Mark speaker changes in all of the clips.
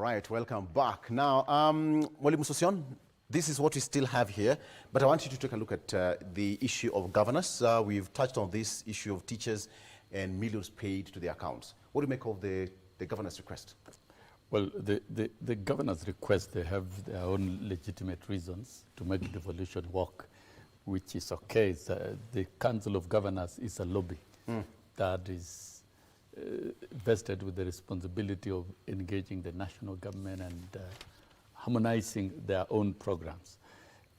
Speaker 1: right, welcome back. Now, Mwalimu Sossion, this is what we still have here, but I want you to take a look at the issue of governance. We've touched on this issue of teachers and millions paid to their accounts. What do you make of the governance request?
Speaker 2: Well, the governance request, they have their own legitimate reasons to make devolution work, which is okay. The Council of Governors is a lobby that is vested with the responsibility of engaging the national government and harmonizing their own programs.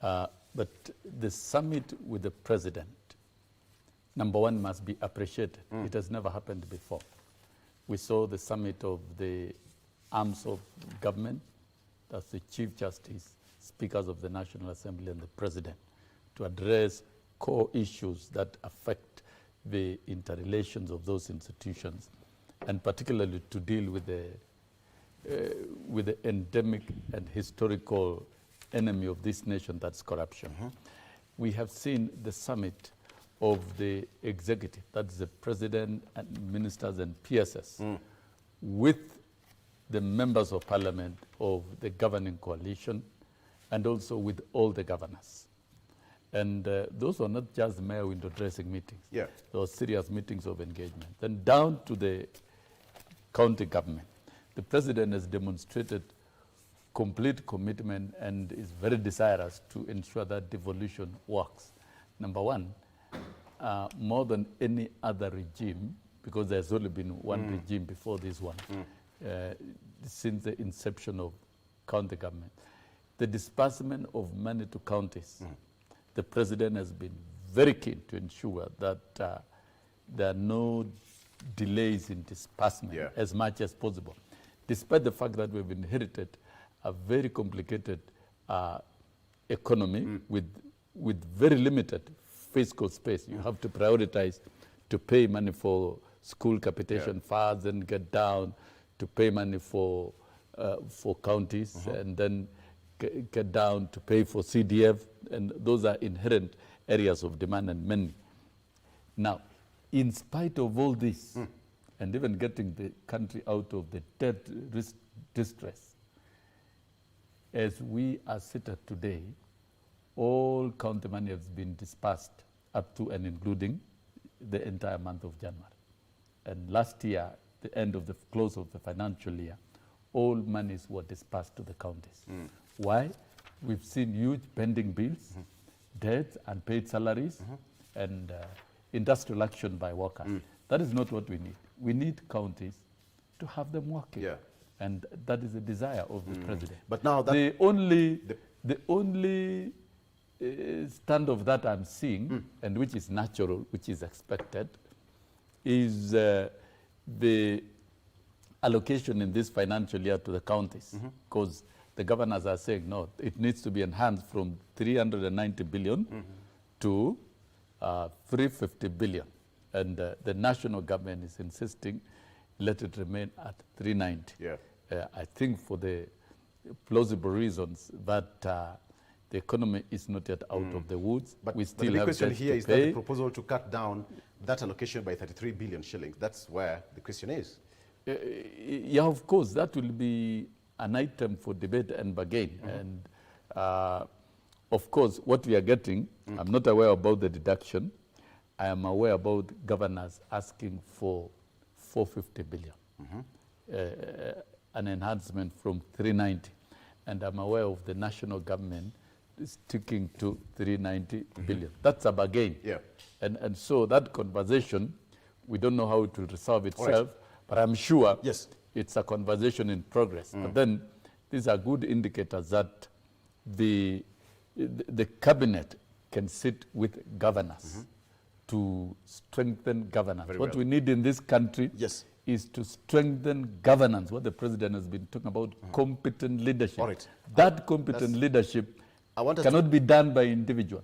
Speaker 2: But the summit with the president, number one, must be appreciated. It has never happened before. We saw the summit of the arms of government, that's the Chief Justice, Speakers of the National Assembly, and the President, to address core issues that affect the interrelations of those institutions, and particularly to deal with the endemic and historical enemy of this nation, that's corruption. We have seen the summit of the executive, that's the President and ministers and PSS, with the members of parliament of the governing coalition, and also with all the governors. And those are not just mere window dressing meetings.
Speaker 1: Yeah.
Speaker 2: Those serious meetings of engagement. Then down to the county government. The president has demonstrated complete commitment and is very desirous to ensure that devolution works. Number one, more than any other regime, because there's only been one regime before this one, since the inception of county government, the disbursement of money to counties, the president has been very keen to ensure that there are no delays in disbursement as much as possible, despite the fact that we've inherited a very complicated economy with very limited fiscal space. You have to prioritize to pay money for school capitation funds and get down to pay money for counties and then get down to pay for CDF, and those are inherent areas of demand and money. Now, in spite of all this, and even getting the country out of the debt distress, as we are seated today, all county money has been dispersed up to and including the entire month of January. And last year, the end of the close of the financial year, all monies were dispersed to the counties. Why? We've seen huge pending bills, debts, unpaid salaries, and industrial action by workers. That is not what we need. We need counties to have them working. And that is the desire of the president.
Speaker 1: But now that
Speaker 2: the only stand of that I'm seeing, and which is natural, which is expected, is the allocation in this financial year to the counties, because the governors are saying, no, it needs to be enhanced from 390 billion to 350 billion. And the national government is insisting, let it remain at 390. I think for the plausible reasons that the economy is not yet out of the woods.
Speaker 1: But
Speaker 2: we still
Speaker 1: the big
Speaker 2: have
Speaker 1: question
Speaker 2: debts
Speaker 1: here
Speaker 2: to
Speaker 1: is
Speaker 2: pay.
Speaker 1: that the proposal to cut down that allocation by 33 billion shillings. That's where the question is.
Speaker 2: Yeah, of course, that will be an item for debate and bargain. And of course, what we are getting, I'm not aware about the deduction. I am aware about governors asking for 450 billion, an enhancement from 390. And I'm aware of the national government sticking to 390 billion. That's a bargain. And so that conversation, we don't know how it will resolve itself, but I'm sure it's a conversation in progress. But then these are good indicators that the cabinet can sit with governors to strengthen governance. What we need in this country is to strengthen governance, what the president has been talking about, competent leadership. That competent leadership cannot be done by individual.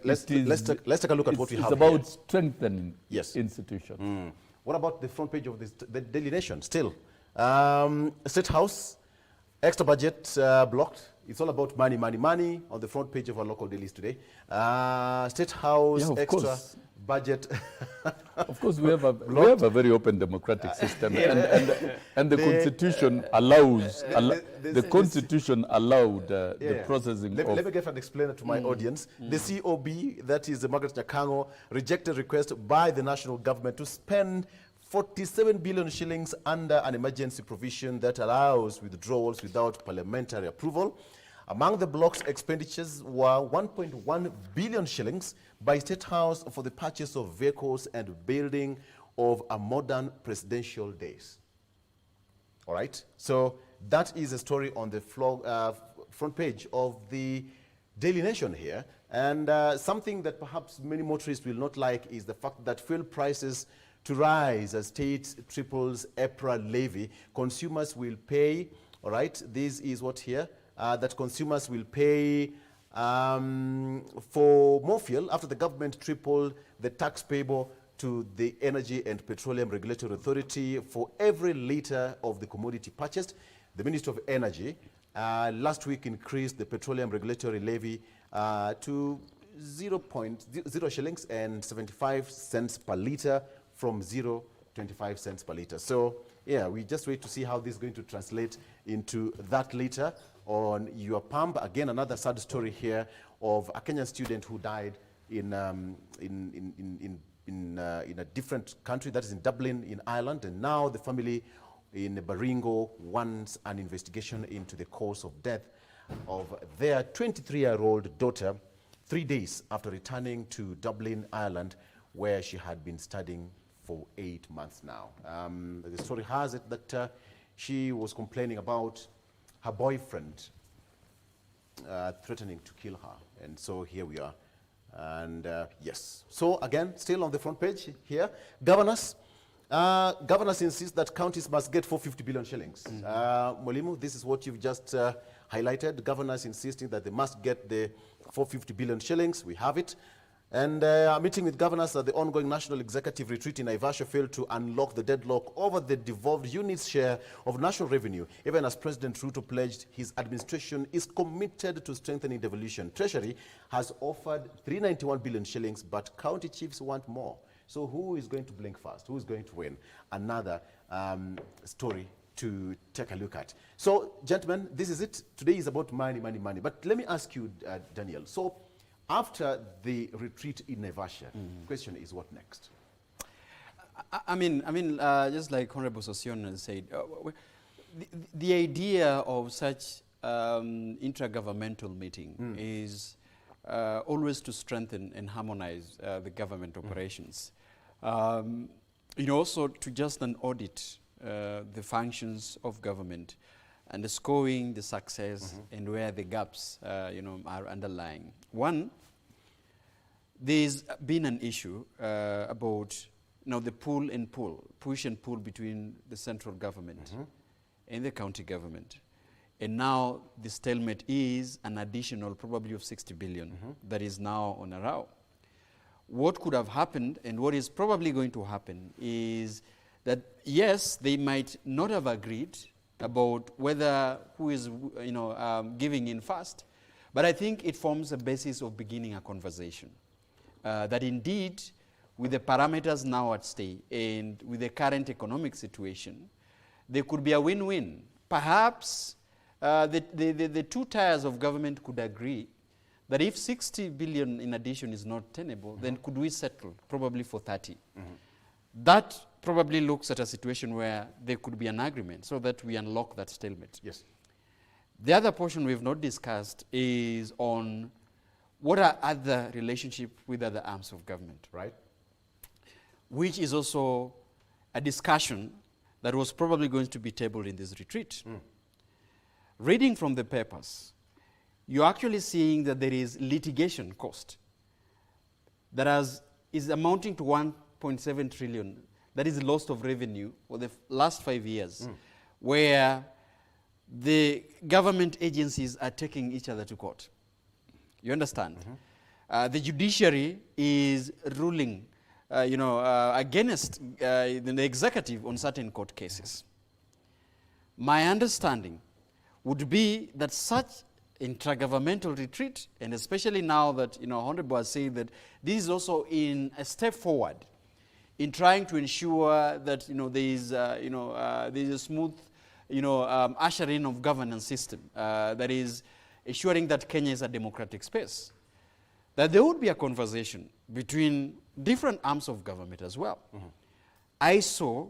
Speaker 1: Let's take a look at what we have.
Speaker 2: It's about
Speaker 1: here.
Speaker 2: strengthening institutions.
Speaker 1: What about the front page of this, the Daily Nation? Still, State House, extra budget blocked. It's all about money, money, money on the front page of our local dailies today. State House, extra budget.
Speaker 2: Of course, we have a very open democratic system, and the Constitution allows the Constitution allowed the processing.
Speaker 1: Let me give an explainer to my audience. The COB, that is the Margaret Nyakango, rejected request by the national government to spend 47 billion shillings under an emergency provision that allows withdrawals without parliamentary approval. Among the block's expenditures were 1.1 billion shillings by State House for the purchase of vehicles and building of a modern presidential days. All right, so that is a story on the front page of the Daily Nation here. And something that perhaps many motorists will not like is the fact that fuel prices to rise as state triples EPRA levy. Consumers will pay, all right, this is what here, that consumers will pay for more fuel after the government tripled the tax payable to the Energy and Petroleum Regulatory Authority for every litre of the commodity purchased. The Ministry of Energy last week increased the petroleum regulatory levy to 0 shillings and 75 cents per litre from 0.25 cents per litre. So yeah, we just wait to see how this is going to translate into that litre on your pump. Again, another sad story here of a Kenyan student who died in a different country, that is in Dublin, in Ireland, and now the family in Baringo wants an investigation into the cause of death of their 23-year-old daughter 3 days after returning to Dublin, Ireland, where she had been studying for 8 months now. The story has it that she was complaining about her boyfriend threatening to kill her. And so here we are. And yes. So again, still on the front page here, governors insist that counties must get 450 billion shillings. Mwalimu, this is what you've just highlighted. Governors insisting that they must get the 450 billion shillings. We have it. And a meeting with governors at the ongoing National Executive Retreat in Naivasha failed to unlock the deadlock over the devolved unit's share of national revenue, even as President Ruto pledged his administration is committed to strengthening devolution. Treasury has offered 391 billion shillings, but county chiefs want more. So who is going to blink first? Who is going to win? Another story to take a look at. So, gentlemen, this is it. Today is about money, money, money. But let me ask you, Daniel. So, after the retreat in Naivasha, question is what next?
Speaker 3: I mean, just like Honorable Sossion has said, the idea of such intergovernmental meeting is always to strengthen and harmonize the government operations. Also to just an audit the functions of government, underscoring the success and where the gaps are underlying. One, there's been an issue about the push and pull between the central government and the county government. And now the stalemate is an additional probably of 60 billion that is now on a row. What could have happened and what is probably going to happen is that yes, they might not have agreed about whether who is giving in first, but I think it forms a basis of beginning a conversation. That indeed, with the parameters now at stake and with the current economic situation, there could be a win-win. Perhaps the two tiers of government could agree that if 60 billion in addition is not tenable, then could we settle probably for 30? That probably looks at a situation where there could be an agreement so that we unlock that stalemate.
Speaker 1: Yes.
Speaker 3: The other portion we've not discussed is on what are other relationship with other arms of government,
Speaker 1: right?
Speaker 3: Which is also a discussion that was probably going to be tabled in this retreat. Reading from the papers, you're actually seeing that there is litigation cost that is amounting to 1.7 trillion. That is loss of revenue for the last 5 years, where the government agencies are taking each other to court. You understand? The judiciary is ruling, against the executive on certain court cases. My understanding would be that such intragovernmental retreat, and especially now that, Honorable has said that this is also in a step forward in trying to ensure that, there is a smooth, ushering of governance system that is ensuring that Kenya is a democratic space, that there would be a conversation between different arms of government as well. I saw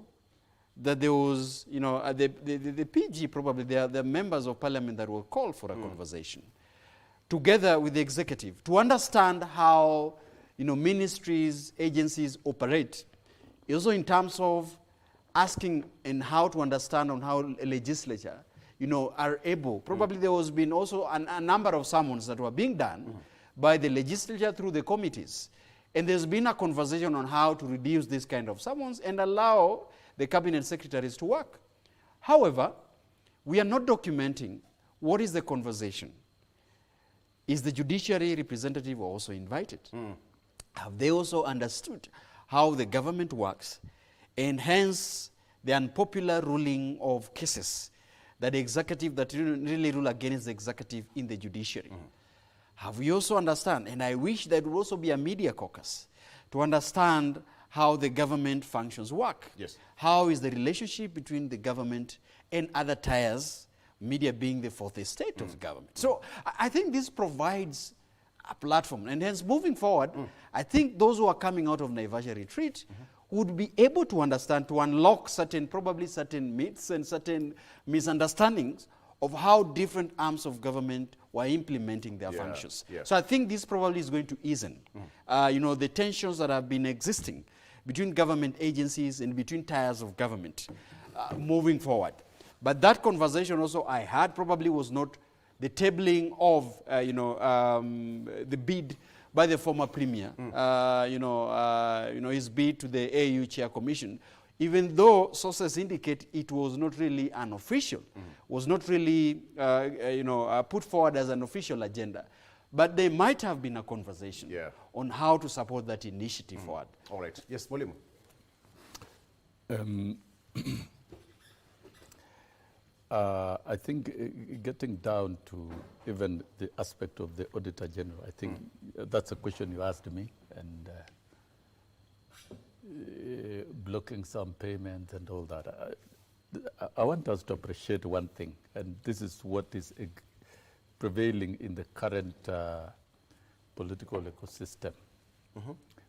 Speaker 3: that there was, the PG probably, they are the members of parliament that will call for a conversation together with the executive to understand how, ministries, agencies operate. Also in terms of asking and how to understand on how a legislature, are able. Probably there has been also a number of summons that were being done by the legislature through the committees. And there's been a conversation on how to reduce this kind of summons and allow the cabinet secretaries to work. However, we are not documenting what is the conversation. Is the judiciary representative also invited? Have they also understood how the government works, and hence the unpopular ruling of cases that the executive, that really rule against the executive in the judiciary? Have we also understand, and I wish there would also be a media caucus to understand how the government functions work.
Speaker 1: Yes.
Speaker 3: How is the relationship between the government and other tiers, media being the fourth estate of government. So I think this provides a platform, and hence moving forward, I think those who are coming out of Naivasha retreat would be able to understand, to unlock probably certain myths and certain misunderstandings of how different arms of government were implementing their functions. So I think this probably is going to ease the tensions that have been existing between government agencies and between tiers of government moving forward. But that conversation also I had probably was not the tabling of the bid by the former premier, his bid to the AU Chair Commission, even though sources indicate it was not really unofficial, was not really put forward as an official agenda. But there might have been a conversation on how to support that initiative forward.
Speaker 1: All right. Yes, Mwalimu.
Speaker 2: I think getting down to even the aspect of the Auditor General, I think that's a question you asked me, and blocking some payments and all that. I want us to appreciate one thing, and this is what is prevailing in the current political ecosystem.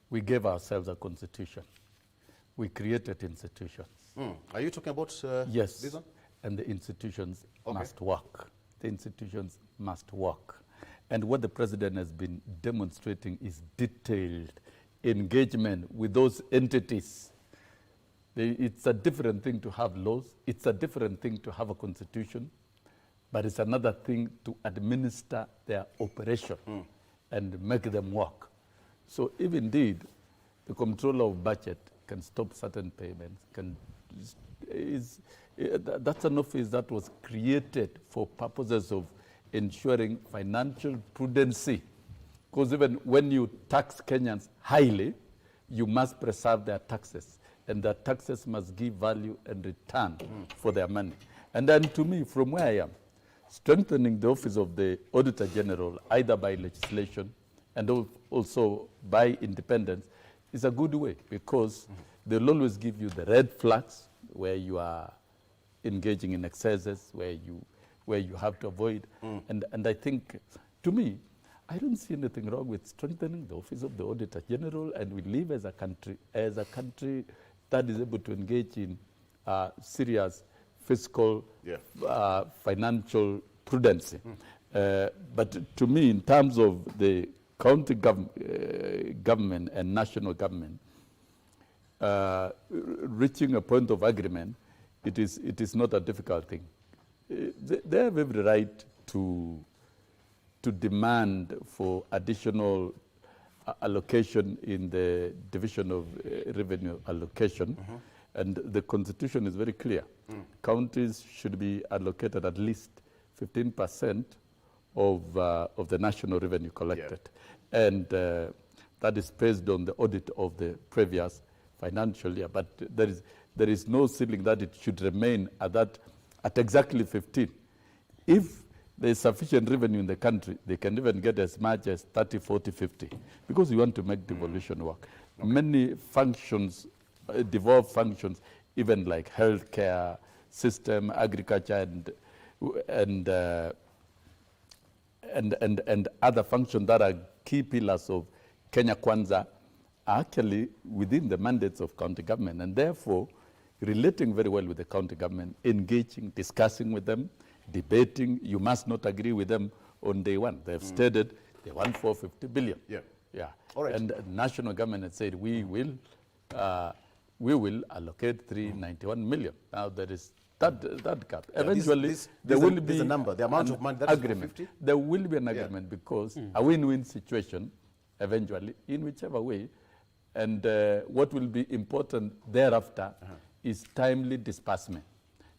Speaker 2: We gave ourselves a constitution. We created institutions.
Speaker 1: Are you talking about
Speaker 2: yes,
Speaker 1: this one?
Speaker 2: And the institutions must work. The institutions must work. And what the president has been demonstrating is detailed engagement with those entities. It's a different thing to have laws. It's a different thing to have a constitution. But it's another thing to administer their operation and make them work. So if indeed the controller of budget can stop certain payments, that's an office that was created for purposes of ensuring financial prudency. Because even when you tax Kenyans highly, you must preserve their taxes. And their taxes must give value and return for their money. And then to me, from where I am, strengthening the office of the Auditor General, either by legislation and also by independence, is a good way, because they'll always give you the red flags where you are engaging in excesses, where you have to avoid. And I think, to me, I don't see anything wrong with strengthening the office of the Auditor General, and we live as a country that is able to engage in serious fiscal, financial prudence. But to me, in terms of the county government and national government, reaching a point of agreement, it is not a difficult thing. They have every right to demand for additional allocation in the division of revenue allocation, and the constitution is very clear. Counties should be allocated at least 15% of the national revenue collected, and that is based on the audit of the previous financial year. But there is no ceiling that it should remain at exactly 15. If there is sufficient revenue in the country, they can even get as much as 30, 40, 50, because we want to make devolution work. Okay. Many functions, devolved functions, even like healthcare system, agriculture, and other functions that are key pillars of Kenya Kwanza, are actually within the mandates of county government, and therefore relating very well with the county government, engaging, discussing with them, debating. You must not agree with them on day one. They've stated they want 450 billion.
Speaker 1: Yeah.
Speaker 2: Yeah.
Speaker 1: All right.
Speaker 2: And the national government has said we will allocate 391 million. Now there is that gap.
Speaker 1: Yeah,
Speaker 2: eventually,
Speaker 1: there
Speaker 2: will
Speaker 1: be
Speaker 2: the
Speaker 1: number, the amount of money that
Speaker 2: agreement.
Speaker 1: is 450?
Speaker 2: There will be an agreement because a win-win situation eventually in whichever way. And what will be important thereafter is timely disbursement.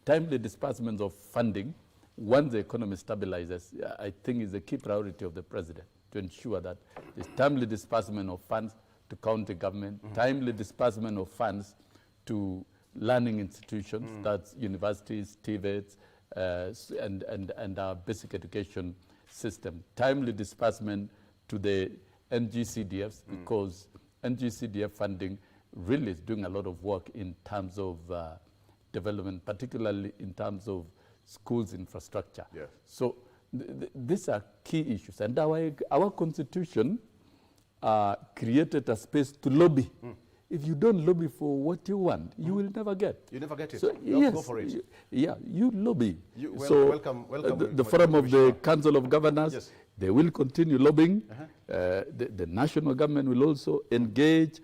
Speaker 2: Timely disbursement of funding, once the economy stabilizes, I think is a key priority of the president to ensure that there's timely disbursement of funds to county government, timely disbursement of funds to learning institutions, that's universities, TVETs, and our basic education system. Timely disbursement to the NGCDFs because NGCDF funding really is doing a lot of work in terms of development, particularly in terms of schools infrastructure.
Speaker 1: Yeah.
Speaker 2: So these are key issues. And our constitution created a space to lobby. If you don't lobby for what you want, you will never get.
Speaker 1: You never get it.
Speaker 2: So
Speaker 1: You have to
Speaker 2: yes,
Speaker 1: go for it.
Speaker 2: you lobby.
Speaker 1: Welcome.
Speaker 2: The forum of the Council of Governors,
Speaker 1: Yes.
Speaker 2: they will continue lobbying. The national government will also engage.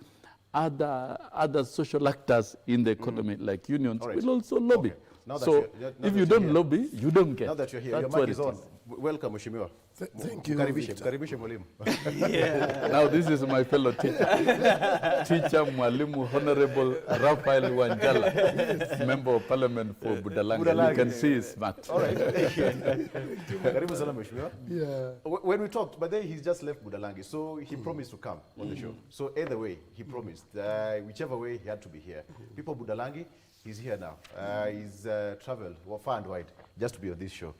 Speaker 2: Other social actors in the economy, like unions,
Speaker 1: All right.
Speaker 2: will also lobby.
Speaker 1: Okay. Now that
Speaker 2: So
Speaker 1: you're- now
Speaker 2: if
Speaker 1: that
Speaker 2: you
Speaker 1: you're
Speaker 2: don't
Speaker 1: here-
Speaker 2: lobby, you don't get.
Speaker 1: Now that you're here,
Speaker 2: That's
Speaker 1: your
Speaker 2: what
Speaker 1: mic is
Speaker 2: it
Speaker 1: on. Welcome, Mheshimiwa.
Speaker 4: Thank you,
Speaker 1: Mkaribishe,
Speaker 4: Victor.
Speaker 1: mkaribishe mwalimu.
Speaker 2: Now this is my fellow teacher, teacher Mwalimu Honorable Raphael Wanjala, Member of Parliament for Budalangi.
Speaker 1: Budalangi.
Speaker 2: You can see he's smart.
Speaker 1: All right. Karibu sana Mheshimiwa.
Speaker 4: Yeah.
Speaker 1: When we talked, but then he's just left Budalangi, so he promised to come on the show. So either way, he promised. Whichever way, he had to be here. People of Budalangi, he's here now. He's traveled far and wide just to be on this show.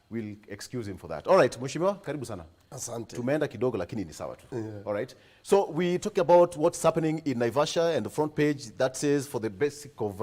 Speaker 1: We'll excuse him for that. All right, Mheshimiwa, karibu sana.
Speaker 4: Asante.
Speaker 1: Tumeenda kidogo lakini ni sawa tu. All right. So we talk about what's happening in Naivasha, and the front page that says for the basic of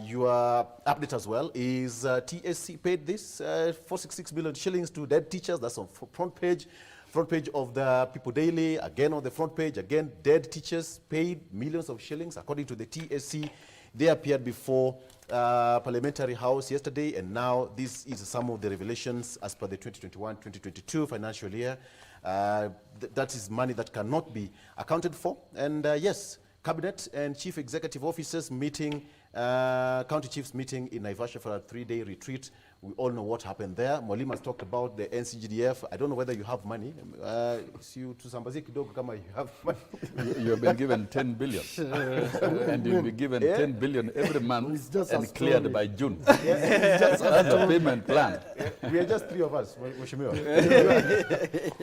Speaker 1: your update as well is TSC paid this 466 billion shillings to dead teachers. That's on front page. Front page of the People Daily, again on the front page, again, dead teachers paid millions of shillings according to the TSC. They appeared before Parliamentary House yesterday, and now this is some of the revelations as per the 2021-2022 financial year. That is money that cannot be accounted for. And yes, Cabinet and Chief Executive Officers meeting, County Chiefs meeting in Naivasha for a 3-day retreat. We all know what happened there. Mwalimu has talked about the NCGDF. I don't know whether you have money. You have money.
Speaker 2: You have been given 10 billion. And you'll be given 10 billion every month
Speaker 4: It's just a
Speaker 2: and cleared
Speaker 4: story.
Speaker 2: by June.
Speaker 4: Just
Speaker 2: That's the payment plan.
Speaker 1: We are just 3 of us, Mheshimiwa.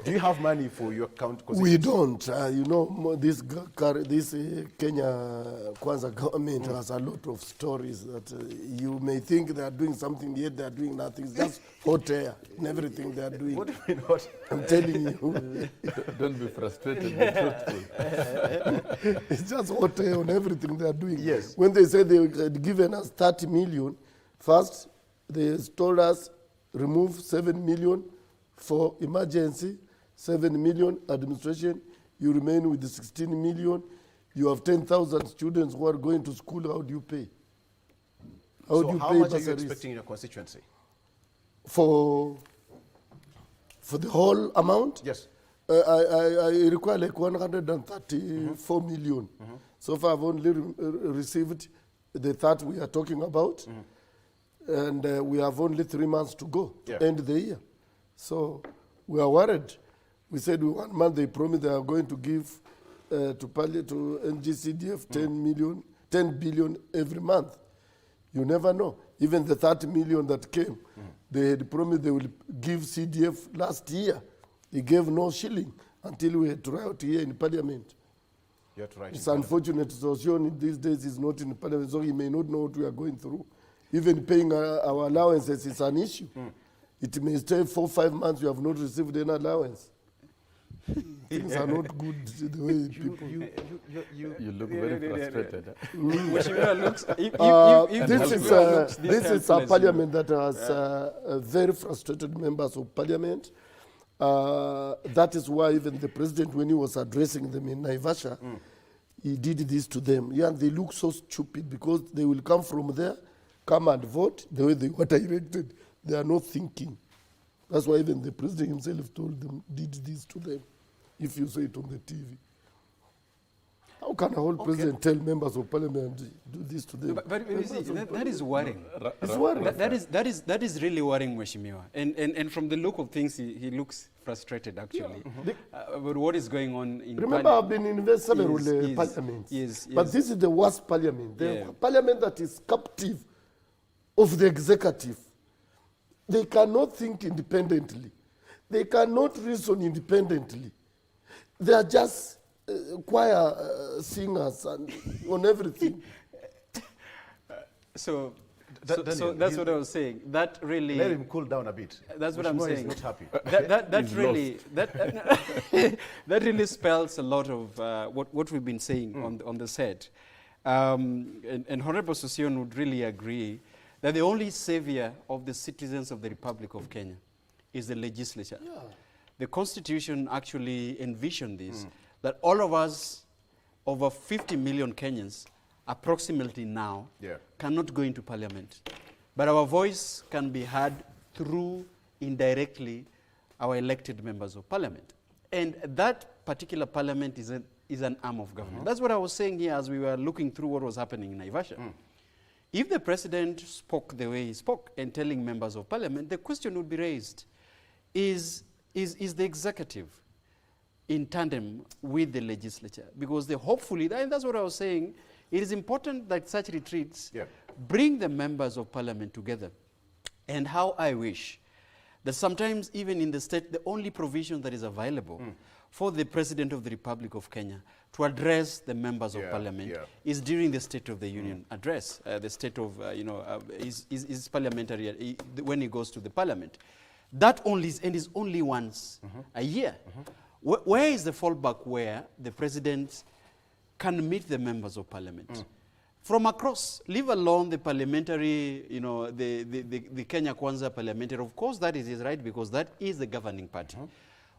Speaker 1: Do you have money for your account?
Speaker 4: We don't. You know, this Kenya Kwanza government has a lot of stories that you may think they are doing something, yet they are doing nothing. It's just hot air in everything they are doing.
Speaker 1: What do you mean hot?
Speaker 4: I'm telling you.
Speaker 2: Don't be frustrated, be truthful.
Speaker 4: It's just hot air on everything they are doing.
Speaker 1: Yes.
Speaker 4: When they said they had given us 30 million, first they told us remove 7 million for emergency, 7 million administration. You remain with the 16 million. You have 10,000 students who are going to school. How do you pay? How do you
Speaker 1: how
Speaker 4: pay
Speaker 1: much are you
Speaker 4: bursaries?
Speaker 1: expecting in your constituency?
Speaker 4: For the whole amount?
Speaker 1: Yes.
Speaker 4: I require like 134 million. So far, I've only received the that we are talking about, and we have only 3 months to go to end the year. So we are worried. We said 1 month they promised they are going to give to NGCDF 10 billion every month. You never know. Even the 30 million that came, they had promised they will give CDF last year. They gave no shilling until we had to riot here in Parliament.
Speaker 1: You have to write
Speaker 4: It's
Speaker 1: it down.
Speaker 4: unfortunate Sossion these days is not in Parliament, so he may not know what we are going through. Even paying our allowances is an issue. It may stay 4 or 5 months, you have not received any allowance. Things are not good the way people...
Speaker 2: You look very frustrated.
Speaker 3: Mheshimiwa looks,
Speaker 4: This is a parliament that has very frustrated members of parliament. That is why even the president, when he was addressing them in Naivasha, he did this to them. Yeah, and they look so stupid because they will come from there, come and vote the way they were directed. They are not thinking. That's why even the president himself told them, did this to them, if you say it on the TV. How can a whole president tell members of parliament do this to them?
Speaker 3: But you see, that is worrying.
Speaker 4: It's worrying.
Speaker 3: That is really worrying, Mheshimiwa. And from the look of things, he looks frustrated, actually. But what is going on in
Speaker 4: Remember, I've been in several parliaments. But this is the worst parliament. The parliament that is captive of the executive. They cannot think independently. They cannot reason independently. They are just choir singers and on everything.
Speaker 3: So that's what I was saying. That really...
Speaker 1: Let him cool down a bit.
Speaker 3: That's what I'm saying.
Speaker 1: He's not happy.
Speaker 3: That really spells a lot of what we've been saying on the set. And Honorable Sossion would really agree that the only savior of the citizens of the Republic of Kenya is the legislature. Yeah. The Constitution actually envisioned this, that all of us, over 50 million Kenyans, approximately now, cannot go into parliament. But our voice can be heard through, indirectly, our elected members of parliament. And that particular parliament is an arm of government. That's what I was saying here as we were looking through what was happening in Naivasha. If the president spoke the way he spoke and telling members of parliament, the question would be raised, is the executive in tandem with the legislature? Because hopefully, and that's what I was saying, it is important that such retreats bring the members of parliament together. And how I wish that sometimes even in the state, the only provision that is available for the President of the Republic of Kenya to address the members of parliament is during the State of the Union address, the state of, his parliamentary, when he goes to the parliament. That only is only once a year. Where is the fallback where the president can meet the members of parliament? From across, leave alone the parliamentary, the Kenya Kwanza parliamentary. Of course, that is his right because that is the governing party.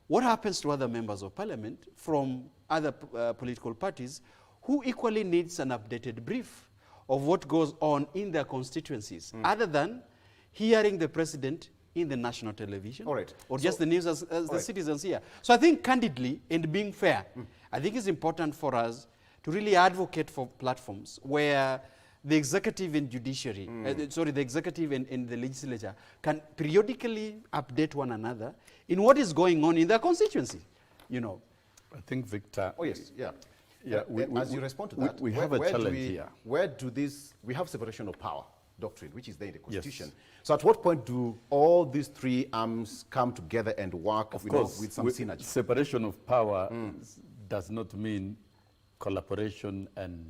Speaker 3: What happens to other members of parliament from other political parties who equally needs an updated brief of what goes on in their constituencies, other than hearing the president in the national television, or just the news as the citizens here. So I think candidly and being fair, I think it's important for us to really advocate for platforms where the executive and judiciary, the executive and the legislature can periodically update one another in what is going on in their constituency,
Speaker 2: I think, Victor...
Speaker 1: As you respond to that,
Speaker 2: we have a challenge here.
Speaker 1: Where do we have separation of power doctrine, which is there in the Constitution. So at what point do all these three arms come together and work with some synergy?
Speaker 2: Separation of power does not mean collaboration and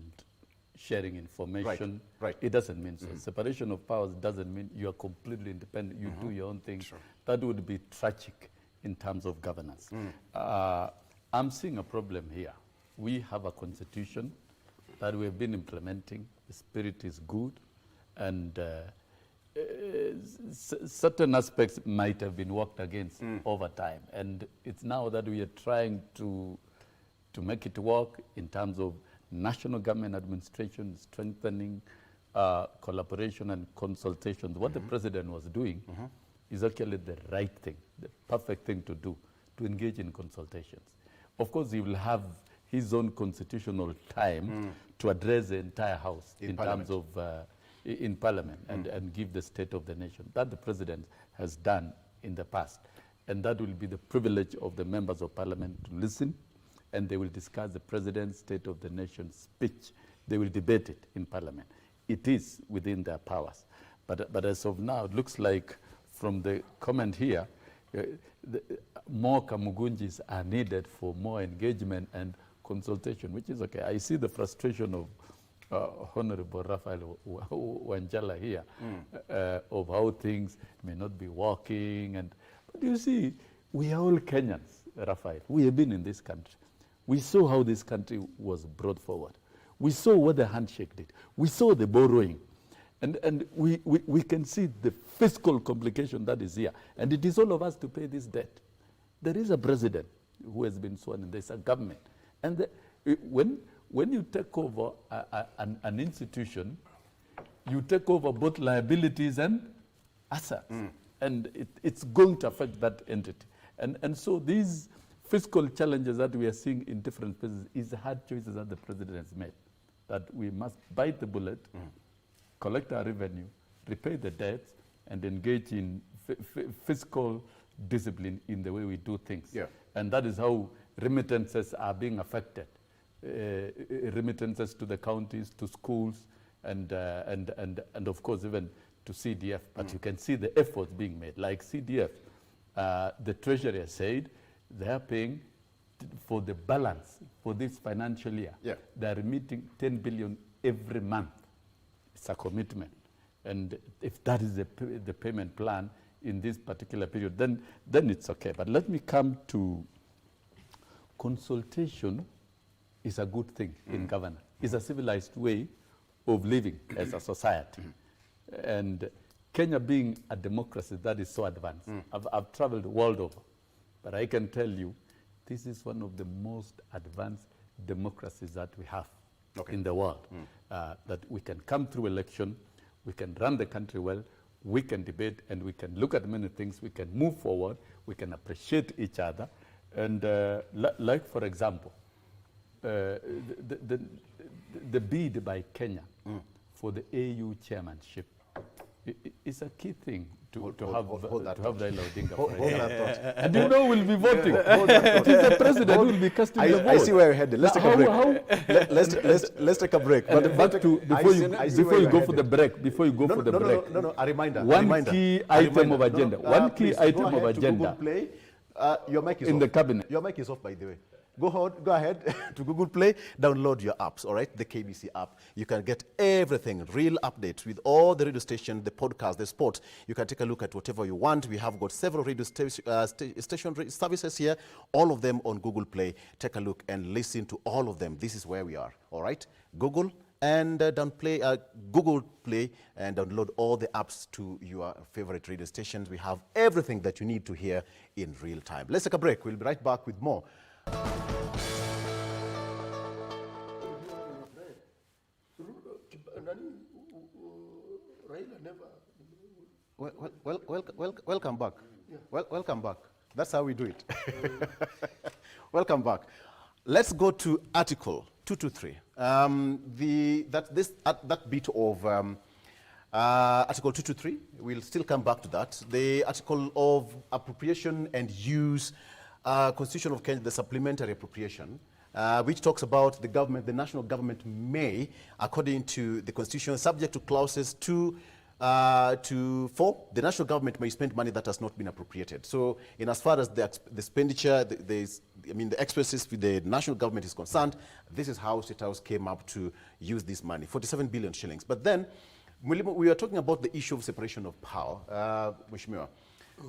Speaker 2: sharing information.
Speaker 1: Right.
Speaker 2: It doesn't mean so. Separation of powers doesn't mean you are completely independent, you do your own thing. That would be tragic in terms of governance. I'm seeing a problem here. We have a constitution that we have been implementing. The spirit is good, and certain aspects might have been worked against over time. And it's now that we are trying to make it work in terms of national government administration, strengthening collaboration and consultations. What the president was doing is actually the right thing, the perfect thing to do, to engage in consultations. Of course, he will have his own constitutional time to address the entire House in terms of in Parliament and give the state of the nation. That the president has done in the past. And that will be the privilege of the members of Parliament to listen, and they will discuss the president's State of the Nation speech. They will debate it in Parliament. It is within their powers. But as of now, it looks like from the comment here, more Kamugunjis are needed for more engagement and consultation, which is okay. I see the frustration Honorable Raphael Wanjala here of how things may not be working. But you see, we are all Kenyans, Raphael. We have been in this country. We saw how this country was brought forward. We saw what the handshake did. We saw the borrowing. And we can see the fiscal complication that is here. And it is all of us to pay this debt. There is a president who has been sworn in. There's a government. And when you take over an institution, you take over both liabilities and assets. And it's going to affect that entity. And so these fiscal challenges that we are seeing in different places is hard choices that the president has made. That we must bite the bullet, collect our revenue, repay the debts, and engage in fiscal discipline in the way we do things.
Speaker 1: Yeah.
Speaker 2: And that is how remittances are being affected. Remittances to the counties, to schools, and of course even to CDF. But you can see the efforts being made. Like CDF, the Treasury has said they are paying for the balance for this financial year.
Speaker 1: Yeah.
Speaker 2: They are remitting 10 billion every month. It's a commitment. And if that is the payment plan in this particular period, then it's okay. But let me come to consultation is a good thing in governance. It's a civilized way of living as a society. And Kenya being a democracy that is so advanced, I've traveled the world over, but I can tell you, this is one of the most advanced democracies that we have in the world. That we can come through election, we can run the country well, we can debate, and we can look at many things, we can move forward, we can appreciate each other. And like, for example, the bid by Kenya for the AU chairmanship is a key thing to have Raila Odinga.
Speaker 1: Hold that thought.
Speaker 2: And you know we'll be voting. It is the president who will be casting the vote.
Speaker 1: I see where you're headed. Let's take a break. Let's take a break.
Speaker 2: But back to before you go for the break. Before you go for the break.
Speaker 1: No. A reminder.
Speaker 2: One key item of agenda. One key item of agenda.
Speaker 1: Play. Your mic is
Speaker 2: in
Speaker 1: off.
Speaker 2: the cabinet.
Speaker 1: Your mic is off, by the way. Go ahead to Google Play, download your apps, all right, the KBC app. You can get everything, real updates with all the radio stations, the podcast, the sport. You can take a look at whatever you want. We have got several radio station services here, all of them on Google Play. Take a look and listen to all of them. This is where we are, all right? Google and Google Play and download all the apps to your favorite radio stations. We have everything that you need to hear in real time. Let's take a break. We'll be right back with more. Welcome back. Yeah. Welcome back. That's how we do it. Welcome back. Let's go to Article 223. That bit of Article 223, we'll still come back to that. The Article of Appropriation and Use, Constitution of Kenya, the Supplementary Appropriation, which talks about the government, the national government may, according to the Constitution, subject to clauses 2 to 4, the national government may spend money that has not been appropriated. So, in as far as the expenditure, the expenses with the national government is concerned, this is how State House came up to use this money, 47 billion shillings. But then, we are talking about the issue of separation of power, Mheshimiwa.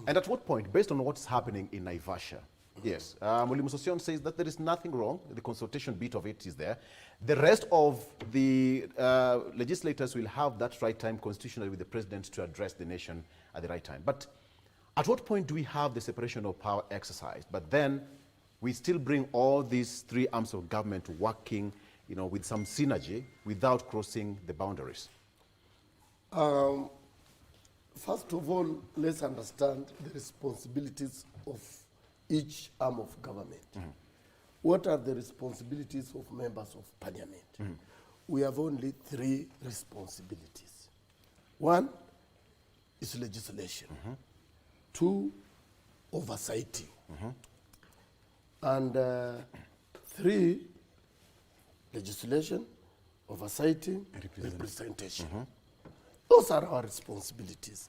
Speaker 1: And at what point, based on what's happening in Naivasha, yes, Sossion says that there is nothing wrong. The consultation bit of it is there. The rest of the legislators will have that right time constitutionally with the president to address the nation at the right time. But at what point do we have the separation of power exercised? But then we still bring all these three arms of government working, with some synergy without crossing the boundaries.
Speaker 4: First of all, let's understand the responsibilities of each arm of government. What are the responsibilities of members of parliament? We have only 3 responsibilities. 1 is legislation. 2, oversighting. And 3, legislation, oversighting, representation. Those are our responsibilities.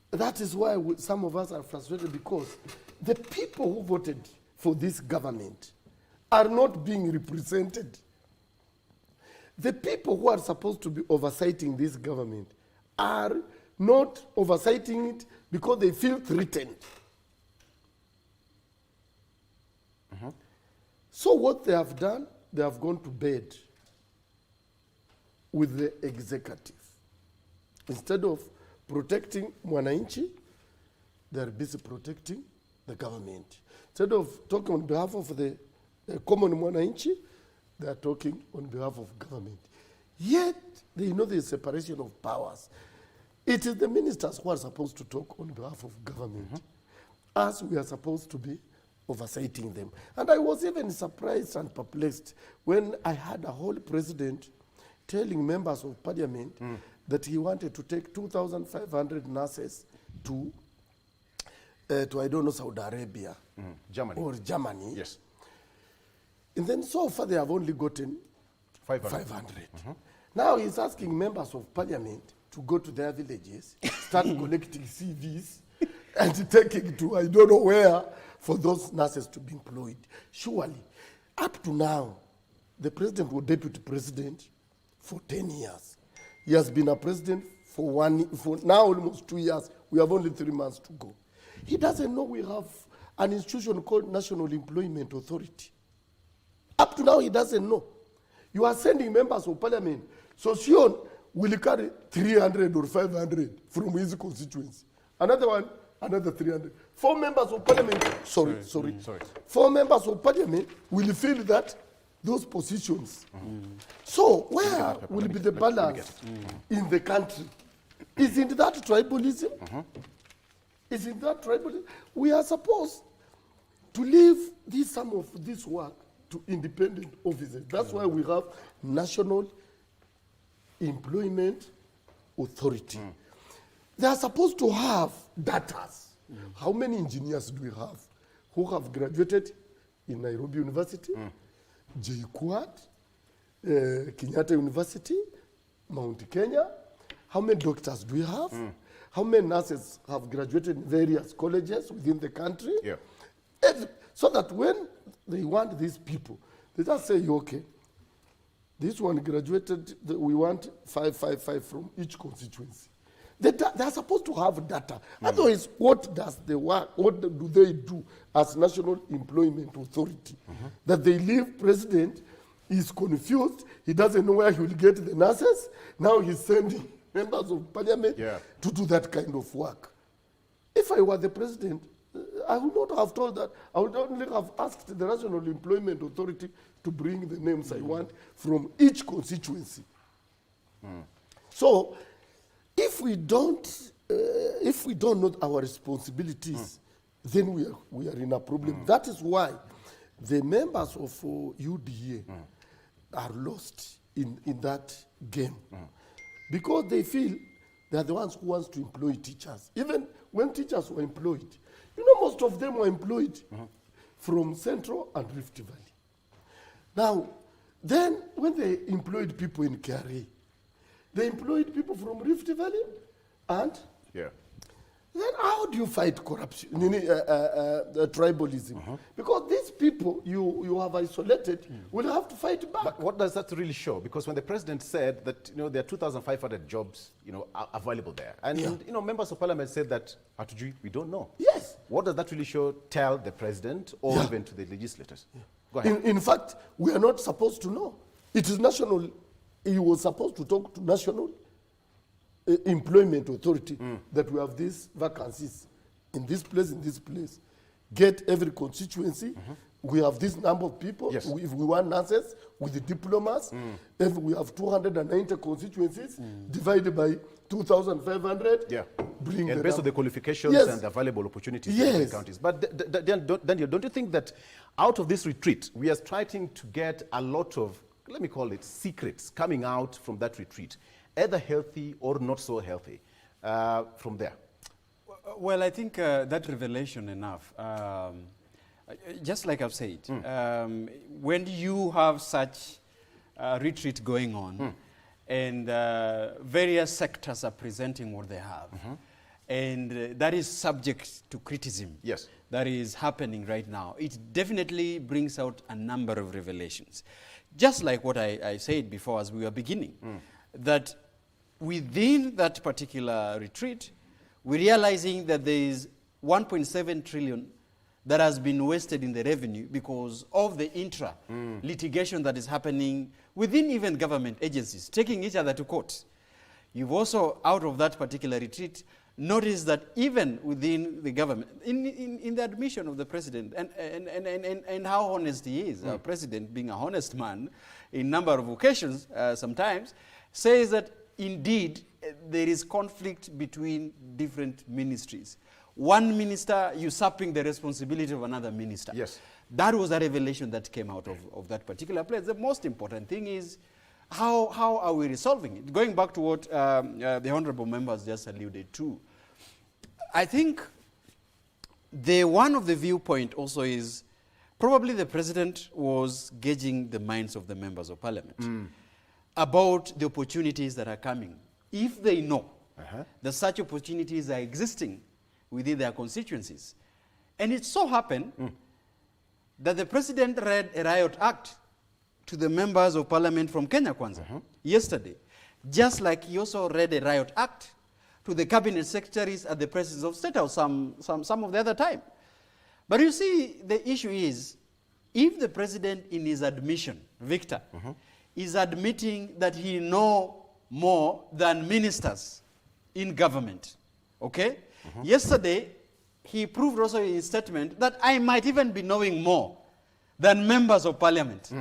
Speaker 4: That is why some of us are frustrated, because the people who voted for this government are not being represented. The people who are supposed to be oversighting this government are not oversighting it because they feel threatened. So what they have done, they have gone to bed with the executive. Instead of protecting Mwananchi, they are busy protecting the government. Instead of talking on behalf of the common Mwananchi, they are talking on behalf of government. Yet, they know there is separation of powers. It is the ministers who are supposed to talk on behalf of government, as we are supposed to be oversighting them. And I was even surprised and perplexed when I had a whole president telling members of parliament that he wanted to take 2,500 nurses to I don't know, Saudi Arabia
Speaker 1: Germany.
Speaker 4: or Germany.
Speaker 1: Yes.
Speaker 4: And then so far they have only gotten 500. Now he's asking members of parliament to go to their villages, start collecting CVs, and taking to I don't know where for those nurses to be employed. Surely, up to now, the president was deputy president for 10 years. He has been a president for now almost 2 years. We have only 3 months to go. He doesn't know we have an institution called National Employment Authority. Up to now, he doesn't know. You are sending members of parliament. Sossion will carry 300 or 500 from his constituency. Another one, another 300. 4 members of parliament, sorry. 4 members of parliament will fill those positions. So where will be the balance in the country? Isn't that tribalism? Isn't that tribalism? We are supposed to leave some of this work to independent officers. That's why we have National Employment Authority. They are supposed to have data. How many engineers do we have who have graduated in Nairobi University, JKUAT, Kenyatta University, Mount Kenya? How many doctors do we have? How many nurses have graduated in various colleges within the country?
Speaker 1: Yeah.
Speaker 4: So that when they want these people, they just say, okay, this one graduated, we want 555 from each constituency. They are supposed to have data. Otherwise, what does the work, what do they do as National Employment Authority? That they leave president, is confused, he doesn't know where he will get the nurses, now he's sending members of parliament to do that kind of work. If I were the president, I would not have told that. I would only have asked the National Employment Authority to bring the names I want from each constituency. So, if we don't know our responsibilities, then we are in a problem. That is why the members of UDA are lost in that game. Because they feel they are the ones who want to employ teachers. Even when teachers were employed, you know, most of them were employed from Central and Rift Valley. Now, then when they employed people in KRA, they employed people from Rift Valley, and then how do you fight corruption, tribalism? Because these people you have isolated will have to fight back.
Speaker 1: But what does that really show? Because when the president said that there are 2,500 jobs are available there, and members of parliament said that we don't know.
Speaker 4: Yes.
Speaker 1: What does that really show? Tell the president or even to the legislators. Go ahead.
Speaker 4: In fact, we are not supposed to know. It is national. He was supposed to talk to National Employment Authority that we have these vacancies in this place. Get every constituency. We have this number of people.
Speaker 1: Yes.
Speaker 4: If we want nurses with the diplomas, if we have 290 constituencies divided by 2,500.
Speaker 1: And based on the qualifications and the available opportunities in the counties. But Daniel, don't you think that out of this retreat, we are starting to get a lot of, let me call it, secrets coming out from that retreat, either healthy or not so healthy, from there?
Speaker 3: Well, I think that revelation enough. Just like I've said, when you have such a retreat going on, and various sectors are presenting what they have, and that is subject to criticism that is happening right now, it definitely brings out a number of revelations. just like what I said before as we were beginning, that within that particular retreat, we're realizing that there is 1.7 trillion that has been wasted in the revenue because of the litigation that is happening within even government agencies, taking each other to court. You've also, out of that particular retreat, noticed that even within the government, in the admission of the president, and how honest he is, our president being a honest man in number of occasions sometimes, says that indeed there is conflict between different ministries. One minister usurping the responsibility of another minister.
Speaker 1: Yes.
Speaker 3: That was a revelation that came out of that particular place. The most important thing is how are we resolving it? Going back to what the honorable members just alluded to, I think one of the viewpoint also is probably the president was gauging the minds of the members of parliament about the opportunities that are coming. If they know that such opportunities are existing within their constituencies. And it so happened that the president read a riot act to the members of parliament from Kenya Kwanza yesterday, just like he also read a riot act to the cabinet secretaries at the presence of State House some of the other time. But you see, the issue is, if the president in his admission, Victor, is admitting that he knows more than ministers in government, okay? Yesterday, he proved also in his statement that I might even be knowing more than members of parliament.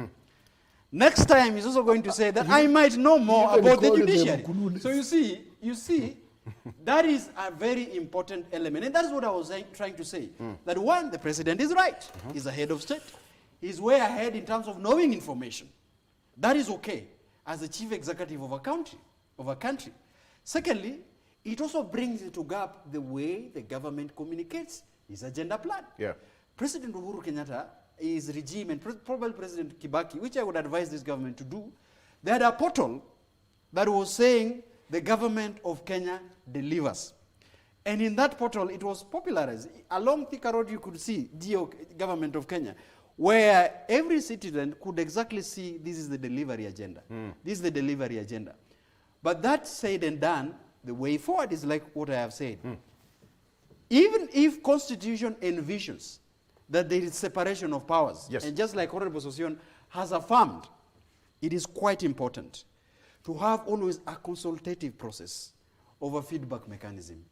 Speaker 3: Next time, he's also going to say that I might know more about the judiciary. So you see, that is a very important element. And that's what I was trying to say. That one, the president is right. He's a head of state. He's way ahead in terms of knowing information. That is okay as the chief executive of a country. Secondly, it also brings into gap the way the government communicates his agenda plan.
Speaker 1: Yeah.
Speaker 3: President Uhuru Kenyatta, his regime, and probably President Kibaki, which I would advise this government to do, they had a portal that was saying the government of Kenya delivers. And in that portal, it was popularized. Along Thika Road, you could see GO, Government of Kenya, where every citizen could exactly see this is the delivery agenda. This is the delivery agenda. But that said and done, the way forward is like what I have said. Even if Constitution envisions that there is separation of powers, and just like Honorable Sossion has affirmed, it is quite important to have always a consultative process of a feedback mechanism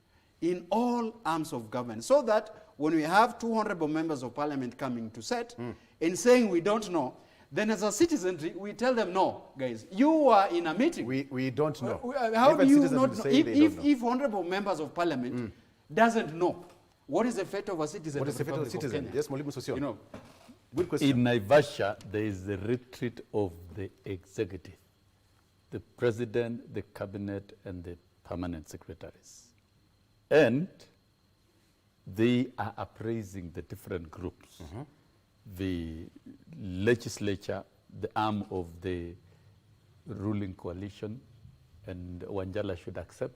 Speaker 3: in all arms of government, so that when we have 2 honorable members of parliament coming to set and saying we don't know, then as a citizenry, we tell them, no, guys, you are in a meeting.
Speaker 1: We don't know.
Speaker 3: How do you not know?
Speaker 1: Say
Speaker 3: If honorable members of parliament doesn't know, what is the fate of a citizen?
Speaker 1: What is the fate of a citizen? Yes, Mwalimu Sossion.
Speaker 3: You know,
Speaker 1: good question.
Speaker 2: In Naivasha, there is the retreat of the executive, the president, the cabinet, and the permanent secretaries. And they are appraising the different groups. The legislature, the arm of the ruling coalition, and Wanjala should accept,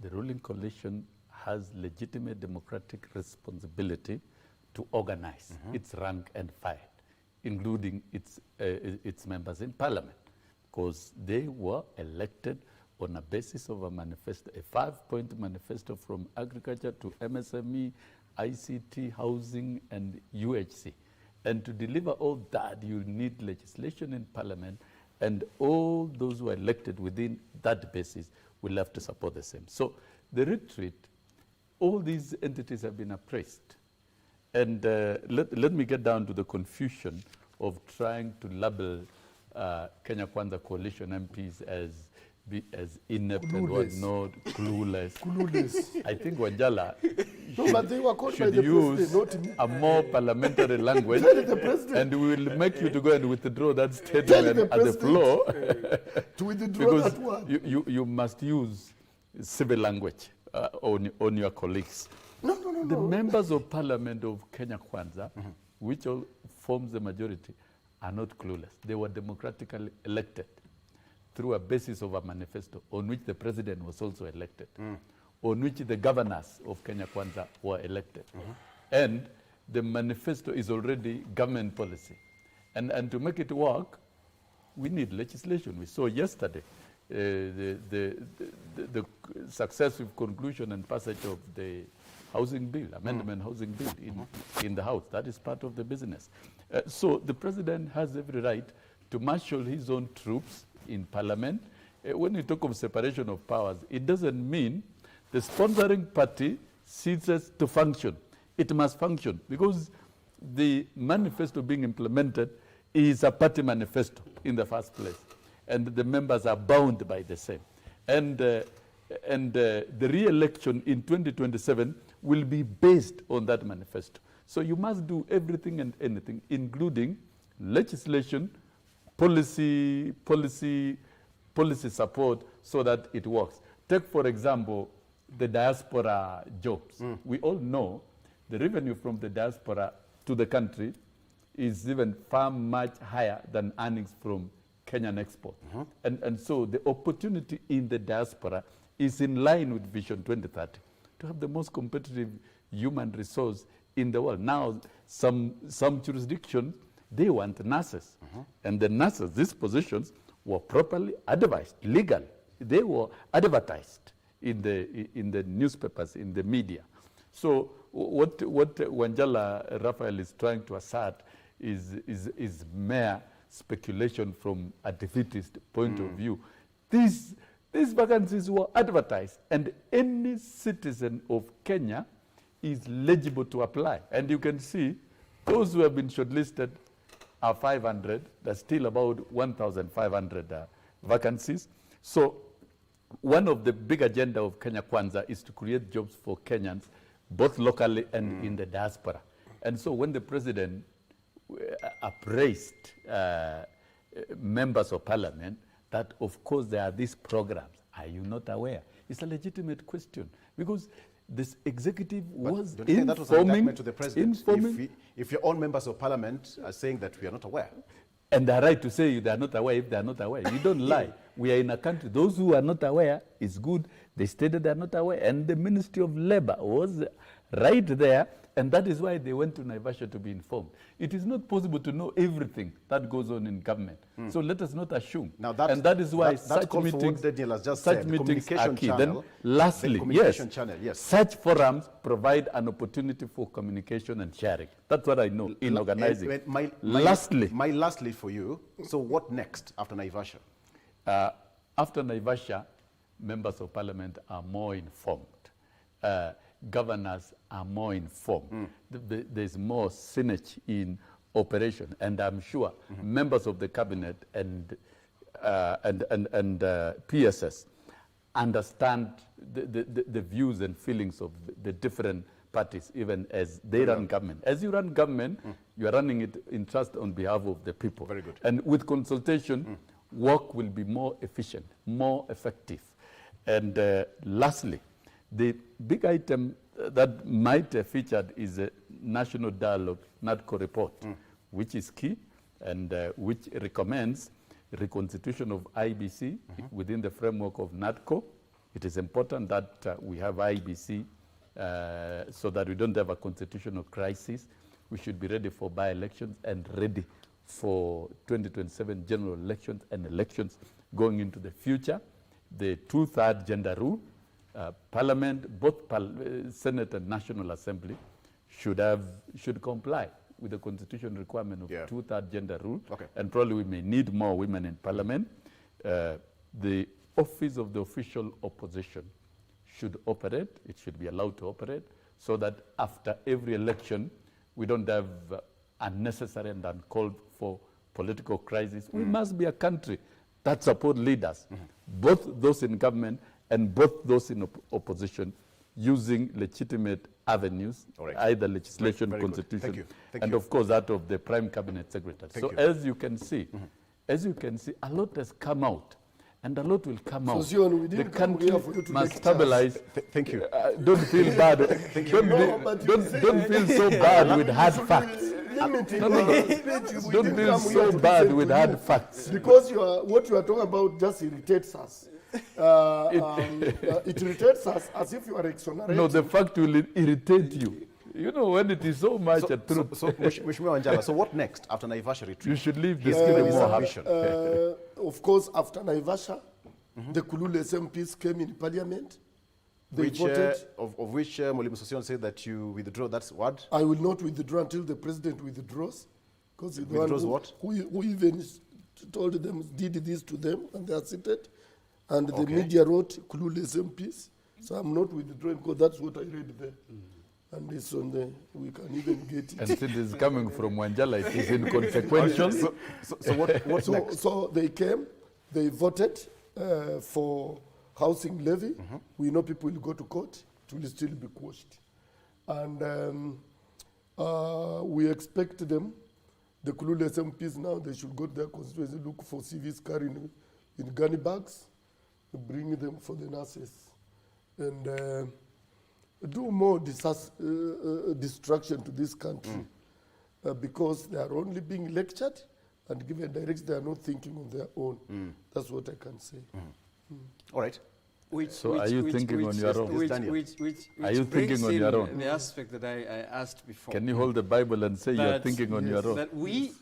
Speaker 2: the ruling coalition has legitimate democratic responsibility to organize its rank and file, including its members in parliament, because they were elected on a basis of a manifesto, a 5-point manifesto from agriculture to MSME, ICT, housing, and UHC. And to deliver all that, you need legislation in parliament, and all those who are elected within that basis will have to support the same. So the retreat, all these entities have been appraised. And let me get down to the confusion of trying to label Kenya Kwanza coalition MPs as inept and whatnot, clueless. I think Wanjala should use a more parliamentary language, and we will make you to go and withdraw that statement at the floor.
Speaker 4: To withdraw that one.
Speaker 2: You must use civil language on your colleagues.
Speaker 4: No.
Speaker 2: The members of parliament of Kenya Kwanza, which all forms the majority, are not clueless. They were democratically elected through a basis of a manifesto on which the president was also elected, on which the governors of Kenya Kwanza were elected. And the manifesto is already government policy. And to make it work, we need legislation. We saw yesterday the successive conclusion and passage of the housing bill, amendment housing bill in the House. That is part of the business. So the president has every right to marshal his own troops in parliament. When we talk of separation of powers, it doesn't mean the sponsoring party ceases to function. It must function because the manifesto being implemented is a party manifesto in the first place, and the members are bound by the same. And the re-election in 2027 will be based on that manifesto. So you must do everything and anything, including legislation, policy support, so that it works. Take, for example, the diaspora jobs. We all know the revenue from the diaspora to the country is even far much higher than earnings from Kenyan export. And so the opportunity in the diaspora is in line with Vision 2030 to have the most competitive human resource in the world. Now, some jurisdictions, they want nurses. And the nurses, these positions, were properly advised, legal. They were advertised in the newspapers, in the media. So what Wanjala Raphael is trying to assert is mere speculation from a defeatist point of view. These vacancies were advertised, and any citizen of Kenya is eligible to apply. And you can see those who have been shortlisted are 500. There's still about 1,500 vacancies. So one of the big agenda of Kenya Kwanza is to create jobs for Kenyans, both locally and in the diaspora. And so when the president appraised members of parliament that, of course, there are these programs, are you not aware? It's a legitimate question because this executive was
Speaker 1: don't you think that was an indictment to the president? If your own members of parliament are saying that we are not aware.
Speaker 2: And they're right to say they are not aware if they are not aware. You don't lie. We are in a country. Those who are not aware is good. They stated they are not aware. And the Ministry of Labor was right there. And that is why they went to Naivasha to be informed. It is not possible to know everything that goes on in government. So let us not assume.
Speaker 1: Now
Speaker 2: and that is why such meetings, are key. Then lastly, such forums provide an opportunity for communication and sharing. That's what I know in organizing.
Speaker 1: Lastly for you, so what next after Naivasha?
Speaker 2: After Naivasha, members of parliament are more informed. Governors are more informed. There's more synergy in operation, and I'm sure members of the cabinet and PSS understand the views and feelings of the different parties, even as they run government. As you run government, you are running it in trust on behalf of the people.
Speaker 1: Very good.
Speaker 2: And with consultation, work will be more efficient, more effective. And lastly, the big item that might have featured is a national dialogue NADCO report, which is key and which recommends reconstitution of IBC within the framework of NADCO. It is important that we have IBC so that we don't have a constitutional crisis. We should be ready for by-elections and ready for 2027 general elections and elections going into the future. The 2/3 gender rule. Parliament, both Senate and National Assembly, should comply with the constitutional requirement of 2/3 gender rule. And probably we may need more women in Parliament. The office of the official opposition should operate. It should be allowed to operate so that after every election, we don't have unnecessary and uncalled for political crisis. We must be a country that supports leaders, both those in government and both those in opposition, using legitimate avenues, either legislation, constitution, and of course that of the Prime Cabinet Secretary. So as you can see, a lot has come out, and a lot will come out. The country must stabilize.
Speaker 1: Thank you.
Speaker 2: Don't feel bad. Don't feel so bad with hard facts. Don't feel so bad with hard facts.
Speaker 4: Because what you are talking about just irritates us. It irritates us as if you are exonerating.
Speaker 2: No, the fact will irritate you. You know, when it is so much a truth,
Speaker 1: So Mheshimiwa Wanjala, so what next after Naivasha retreat?
Speaker 2: you should leave
Speaker 1: He's
Speaker 2: this
Speaker 1: given his
Speaker 2: more
Speaker 1: ambition.
Speaker 4: Of course, after Naivasha, the Kulule SMPs came in parliament. They
Speaker 1: Which,
Speaker 4: voted.
Speaker 1: of which Mwalimu Sossion said that you withdraw that word?
Speaker 4: I will not withdraw until the president withdraws. Because the one
Speaker 1: Withdraws what?
Speaker 4: who even told them, did this to them, and they are seated. And the
Speaker 1: Okay.
Speaker 4: media wrote Kulule SMPs. So I'm not withdrawing because that's what I read there. And it's on the, we can even get it.
Speaker 2: and since it's coming from Wanjala, it is inconsequential.
Speaker 1: So what's next?
Speaker 4: So they came, they voted for housing levy. We know people will go to court, it will still be quashed. And we expect them, the Kulule SMPs now, they should go to their constituency, look for CVs carrying in gunny bags, bring them for the nurses. And do more distraction to this country because they are only being lectured and given direction. They are not thinking on their own. That's what I can say.
Speaker 1: All right.
Speaker 2: So are you thinking on your own? Are you
Speaker 3: brings
Speaker 2: thinking on
Speaker 3: in
Speaker 2: your own?
Speaker 3: The aspect that I asked before.
Speaker 2: Can you hold the Bible and say you are
Speaker 3: That-
Speaker 2: thinking on your own?
Speaker 3: That we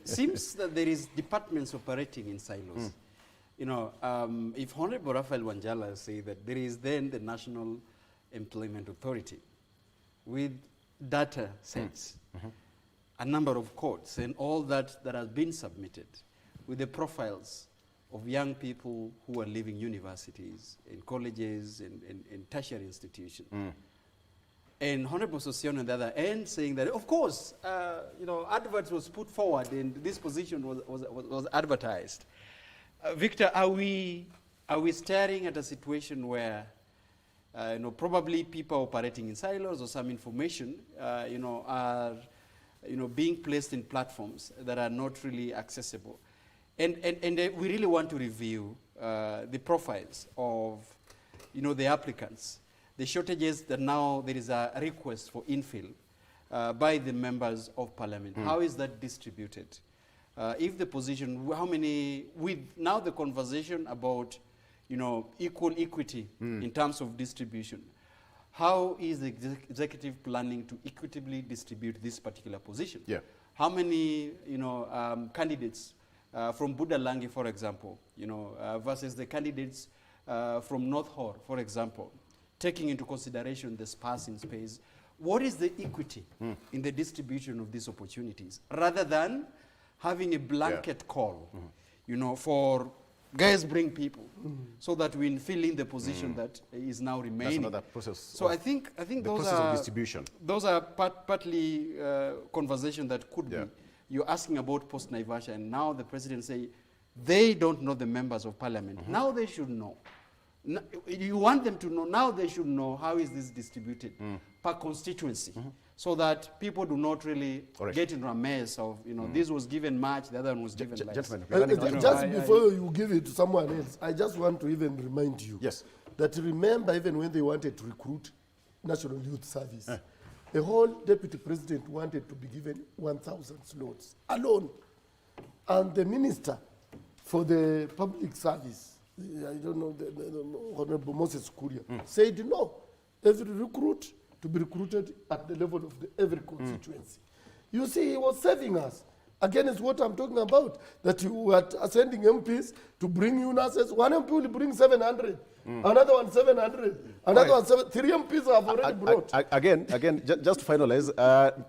Speaker 3: seems that there is departments operating in silos. You know, if Honorable Raphael Wanjala say that there is then the National Employment Authority with data sets, a number of codes and all that has been submitted with the profiles of young people who are leaving universities and colleges and tertiary institutions. And Honorable Sossion on the other end saying that, of course, you know, adverts was put forward and this position was advertised. Victor, are we staring at a situation where, you know, probably people operating in silos or some information, you know, are, you know, being placed in platforms that are not really accessible, and we really want to review the profiles of, you know, the applicants, the shortages that now there is a request for infill by the members of parliament. How is that distributed? If the position, how many, with now the conversation about, you know, equity in terms of distribution, how is the executive planning to equitably distribute this particular position?
Speaker 1: Yeah.
Speaker 3: How many, you know, candidates from Budalangi, for example, you know, versus the candidates from North Hor, for example, taking into consideration the sparse in space? What is the equity in the distribution of these opportunities, rather than having a blanket call, you know, for guys bring people, so that we fill in the position that is now remaining.
Speaker 1: That's another process.
Speaker 3: So I think
Speaker 1: the
Speaker 3: those
Speaker 1: process
Speaker 3: are
Speaker 1: of distribution.
Speaker 3: Those are partly conversation that could
Speaker 1: Yeah.
Speaker 3: be. You're asking about post Naivasha, and now the president say they don't know the members of parliament. Now they should know. You want them to know. Now they should know how is this distributed per constituency, so that people do not really get into a mess of, you know, this was given much, the other one was given less.
Speaker 1: Gentlemen, we're running out of
Speaker 4: Just
Speaker 1: time.
Speaker 4: before you give it to someone else, I just want to even remind you
Speaker 1: Yes.
Speaker 4: that remember even when they wanted to recruit National Youth Service, the whole deputy president wanted to be given 1,000 slots alone. And the minister for the public service, I don't know, the Honorable Moses Kuria, said no, every recruit to be recruited at the level of every constituency. You see, he was saving us. Again, it's what I'm talking about, that you are sending MPs to bring you nurses. One MP will bring 700, another one 700, another one 700. 3 MPs have already brought.
Speaker 1: Again, just to finalize,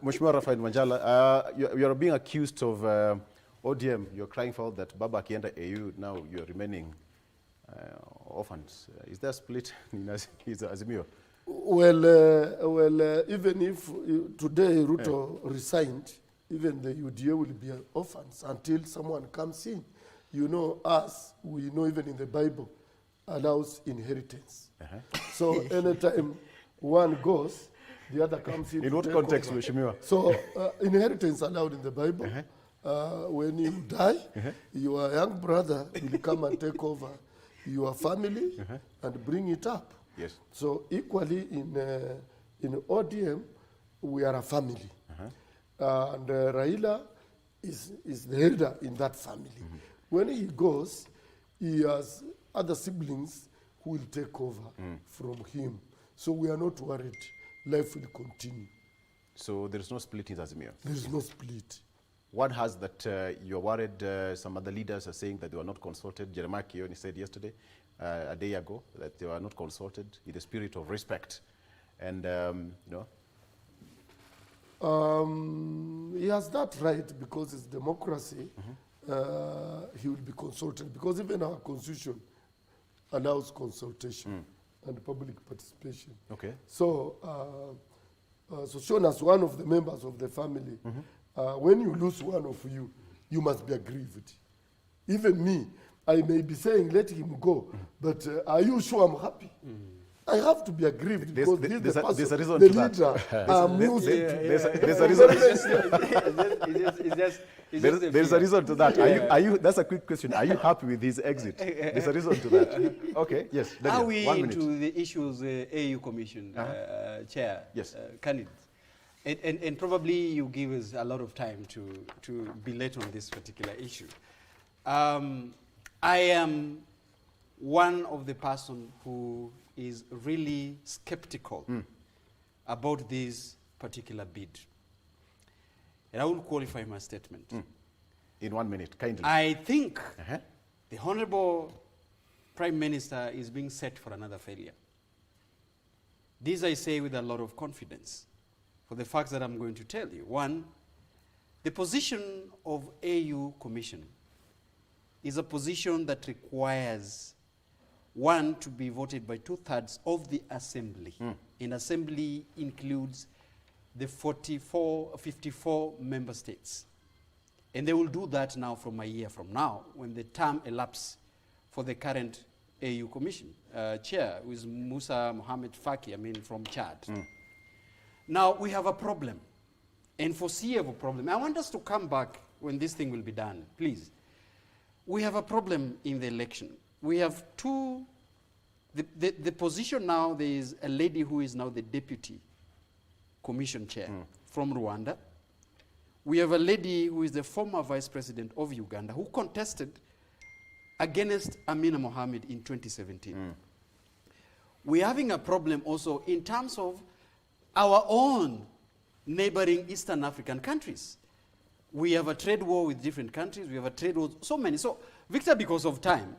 Speaker 1: Mheshimiwa Raphael Wanjala, you're being accused of ODM. You're crying for that Baba Kienda AU, now you're remaining orphans. Is there a split in Azimio?
Speaker 4: Well, even if today Ruto resigned, even the UDA will be orphans until someone comes in. You know, us, we know even in the Bible, allows inheritance. So anytime one goes, the other comes in.
Speaker 1: In what context, Mheshimiwa?
Speaker 4: So inheritance allowed in the Bible. When you die, your young brother will come and take over your family and bring it up.
Speaker 1: Yes.
Speaker 4: So equally in ODM, we are a family. And Raila is the elder in that family. When he goes, he has other siblings who will take over from him. So we are not worried. Life will continue.
Speaker 1: So there is no split in Azimio.
Speaker 4: There is no split.
Speaker 1: One has that you're worried, some other leaders are saying that they were not consulted. Jeremiah Kioni said yesterday, a day ago, that they were not consulted in the spirit of respect. And, you know.
Speaker 4: He has that right because it's democracy. He will be consulted because even our constitution allows consultation and public participation.
Speaker 1: Okay.
Speaker 4: So, Sossion as one of the members of the family, when you lose one of you, you must be aggrieved. Even me, I may be saying let him go, but are you sure I'm happy? I have to be aggrieved because
Speaker 1: there's a reason
Speaker 4: the
Speaker 1: to that.
Speaker 4: leader.
Speaker 1: There's a reason to that. Are you? That's a quick question. Are you happy with his exit? There's a reason to that. Okay. Yes.
Speaker 3: Are
Speaker 1: Daniel,
Speaker 3: we
Speaker 1: 1 minute.
Speaker 3: into the issues, AU Commission chair?
Speaker 1: Yes.
Speaker 3: Candidate. And probably you give us a lot of time to be late on this particular issue. I am one of the person who is really skeptical about this particular bid. And I will qualify my statement.
Speaker 1: In 1 minute, kindly.
Speaker 3: I think the Honorable Prime Minister is being set for another failure. This I say with a lot of confidence for the facts that I'm going to tell you. One, the position of AU Commission is a position that requires one to be voted by 2/3 of the assembly. And assembly includes the 54 member states. And they will do that now from a year from now when the term elapses for the current AU Commission chair, who is Musa Mohamed Faki, from Chad. Now we have a problem, and foreseeable problem. I want us to come back when this thing will be done, please. We have a problem in the election. We have the position now, there is a lady who is now the deputy commission chair from Rwanda. We have a lady who is the former vice president of Uganda who contested against Amina Mohammed in 2017. We're having a problem also in terms of our own neighboring Eastern African countries. We have a trade war with different countries. We have a trade war, so many. So, Victor, because of time,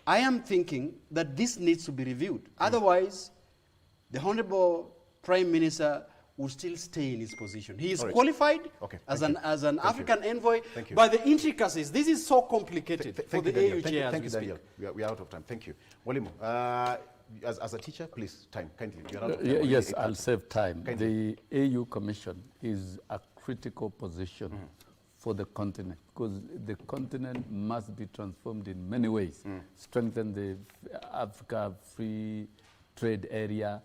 Speaker 3: I am thinking that this needs to be reviewed. Otherwise, the Honorable Prime Minister will still stay in his position. He is qualified as an African envoy, but the intricacies, this is so complicated for the AU chair.
Speaker 1: Thank you, Daniel. We are out of time. Thank you. Walimu, as a teacher, please, time, kindly.
Speaker 2: Yes, I'll save time. Kindly. The AU Commission is a critical position for the continent, because the continent must be transformed in many ways. Strengthen the Africa free trade area,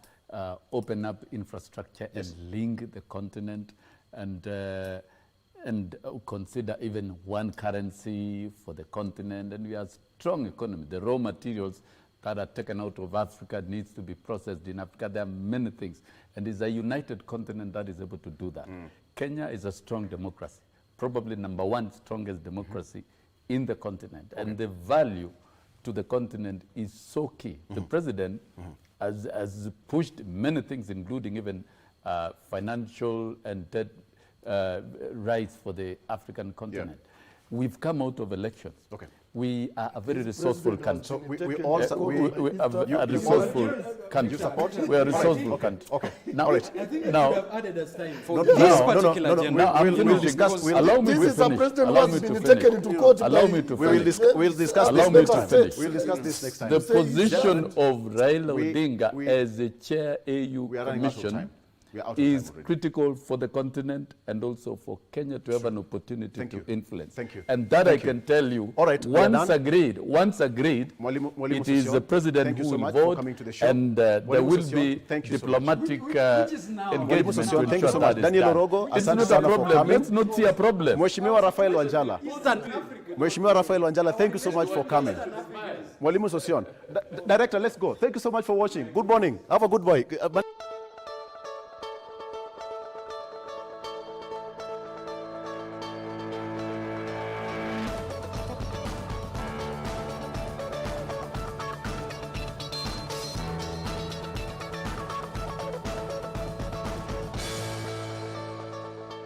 Speaker 2: open up infrastructure and link the continent, and consider even one currency for the continent. And we have strong economy. The raw materials that are taken out of Africa needs to be processed in Africa. There are many things. And it's a united continent that is able to do that. Kenya is a strong democracy, probably #1 strongest democracy in the continent. And the value to the continent is so key. The president has pushed many things, including even financial and debt rights for the African continent. We've come out of elections. We are a very resourceful country.
Speaker 1: So we also
Speaker 2: we are a resourceful country. We are a resourceful country. Now,
Speaker 3: I think now, we have added us time for
Speaker 2: this
Speaker 3: particular agenda.
Speaker 2: Now, we'll discuss. Allow me to finish. Allow me to finish. Allow me to finish.
Speaker 1: We'll discuss
Speaker 2: Allow me to finish.
Speaker 1: We'll discuss this next time.
Speaker 2: The position of Raila Odinga as the chair AU Commission is critical for the continent and also for Kenya to have an opportunity to influence.
Speaker 1: Thank you.
Speaker 2: And that I can tell you, once agreed, it is the president who will vote, and there will be diplomatic engagement to ensure that is
Speaker 1: Daniel
Speaker 2: done.
Speaker 1: Orogo,
Speaker 2: It's not a problem. Let's not see a problem.
Speaker 1: Mheshimiwa Rafael Wanjala. Mheshimiwa Rafael Wanjala, thank you so much for coming. Mwalimu Sossion. Director, let's go. Thank you so much for watching. Good morning. Have a good boy.